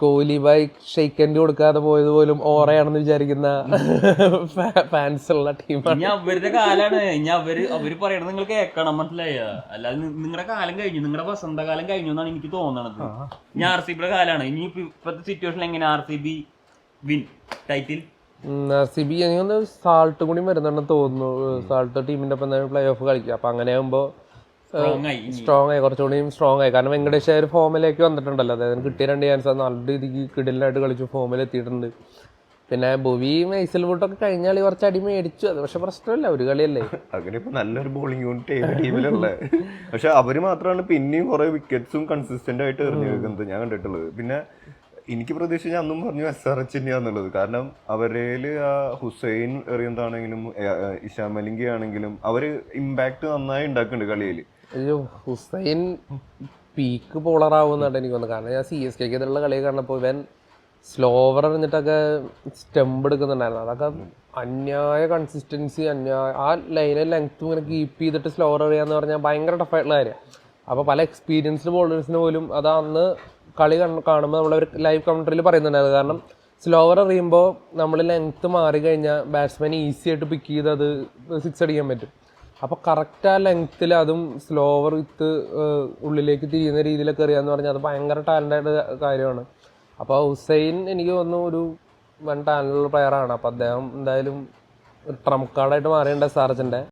Kohli bye shake hand കൊടുക്കാതെ പോയത് പോലും ഓറയാണെന്ന് വിചാരിക്കുന്ന ഫാൻസ് ഉള്ള ടീമാണ്. ഇനി അവരുടെ കാലാണ്. ഇനി അവര് പറയണത് നിങ്ങൾ കേൾക്കണം, മനസ്സിലായ? അല്ലാതെ നിങ്ങളുടെ കാലം കഴിഞ്ഞു, നിങ്ങളുടെ വസന്തകാലം കഴിഞ്ഞു എന്നാണ് എനിക്ക് തോന്നണത്. ഇനി RCBയുടെ കാലാണ്. ഇനി ഇപ്പത്തെ സിറ്റുവേഷനിൽ എങ്ങനെ RCB വിൻ ടൈറ്റിൽ? RCB എനിക്കൊന്ന് സാൾട്ട് കൂടി വരുന്നുണ്ടെന്ന് തോന്നുന്നു. സാൾട്ട് ടീമിന്റെ ഒപ്പം തന്നെ പ്ലേ ഓഫ് കളിക്കുക. അപ്പൊ അങ്ങനെ ആകുമ്പോൾ സ്ട്രോങ് ആയി, കുറച്ചുകൂടി സ്ട്രോങ് ആയി. കാരണം വെങ്കടേഷ് ഒരു ഫോമിലേക്ക് വന്നിട്ടുണ്ടല്ലോ. അതായത് കിട്ടിയ 2 ചാൻസ് നല്ല രീതിക്ക് കിടിലായിട്ട് കളിച്ചു ഫോമിൽ എത്തിയിട്ടുണ്ട്. പിന്നെ ഭുവിയും ഐസൽവുട്ടൊക്കെ കഴിഞ്ഞ കളി കുറച്ച് അടി മേടിച്ചു. അത് പക്ഷെ പ്രശ്നമില്ല, ഒരു കളിയല്ലേ. അങ്ങനെ ഇപ്പൊ നല്ലൊരു ബോളിംഗ് യൂണിറ്റ് ടീമിലുള്ള. പക്ഷെ അവര് മാത്രമാണ് പിന്നെയും കുറെ വിക്കറ്റ്സും കൺസിസ്റ്റന്റ് ആയിട്ട് എറിഞ്ഞു വെക്കുന്നത് ഞാൻ കണ്ടിട്ടുള്ളത്. പിന്നെ എനിക്ക് പ്രതീക്ഷ ഞാൻ അന്നും പറഞ്ഞു SRH തന്നെയാന്നുള്ളത്. കാരണം അവരേല് ആ ഹുസൈൻ എറിയുന്നതാണെങ്കിലും ഇഷാൻ മലിംഗി ആണെങ്കിലും അവര് ഇമ്പാക്ട് നന്നായി ഉണ്ടാക്കുന്നുണ്ട് കളിയിൽ. അയ്യോ, ഹുസൈൻ പീക്ക് ബോളറാവുന്നതാണ് എനിക്ക് തോന്നുന്നത്. കാരണം ഞാൻ CSK എതിരുള്ള കളി കണ്ടപ്പോൾ ഇവൻ സ്ലോവർ എറിഞ്ഞിട്ടൊക്കെ സ്റ്റംപ് എടുക്കുന്നുണ്ടായിരുന്നു. അതൊക്കെ അന്യായ കൺസിസ്റ്റൻസി, ആ ലൈനിൽ ലെങ്ത്തും ഇങ്ങനെ കീപ്പ് ചെയ്തിട്ട് സ്ലോവർ എറിയാന്ന് പറഞ്ഞാൽ ഭയങ്കര ടഫായിട്ടുള്ള കാര്യമാണ്. അപ്പോൾ പല എക്സ്പീരിയൻസ്ഡ് ബോളേഴ്സിന് പോലും അത് അന്ന് കളി കാണുമ്പോൾ നമ്മളൊരു ലൈവ് കമൻട്രിയിൽ പറയുന്നുണ്ടായിരുന്നു. കാരണം സ്ലോവർ എറിയുമ്പോൾ നമ്മൾ ലെങ്ത്ത് മാറി കഴിഞ്ഞാൽ ബാറ്റ്സ്മാൻ ഈസി ആയിട്ട് പിക്ക് ചെയ്ത് അത് 6 അടിക്കാൻ പറ്റും. അപ്പോൾ കറക്റ്റ് ആ ലെങ്ത്തിൽ അതും സ്ലോവർ വിത്ത് ഉള്ളിലേക്ക് തിരിയുന്ന രീതിയിലൊക്കെ എറിയാന്ന് പറഞ്ഞാൽ അത് ഭയങ്കര ടാലൻ്റായിട്ട് കാര്യമാണ്. അപ്പോൾ ഹുസൈൻ എനിക്ക് തോന്നുന്നു ഒരു വൺ ടാലൻ്റുള്ള പ്ലെയറാണ്. അപ്പോൾ അദ്ദേഹം എന്തായാലും ട്രംപ് കാർഡായിട്ട് മാറിയിട്ടുണ്ട് SRHന്റെ.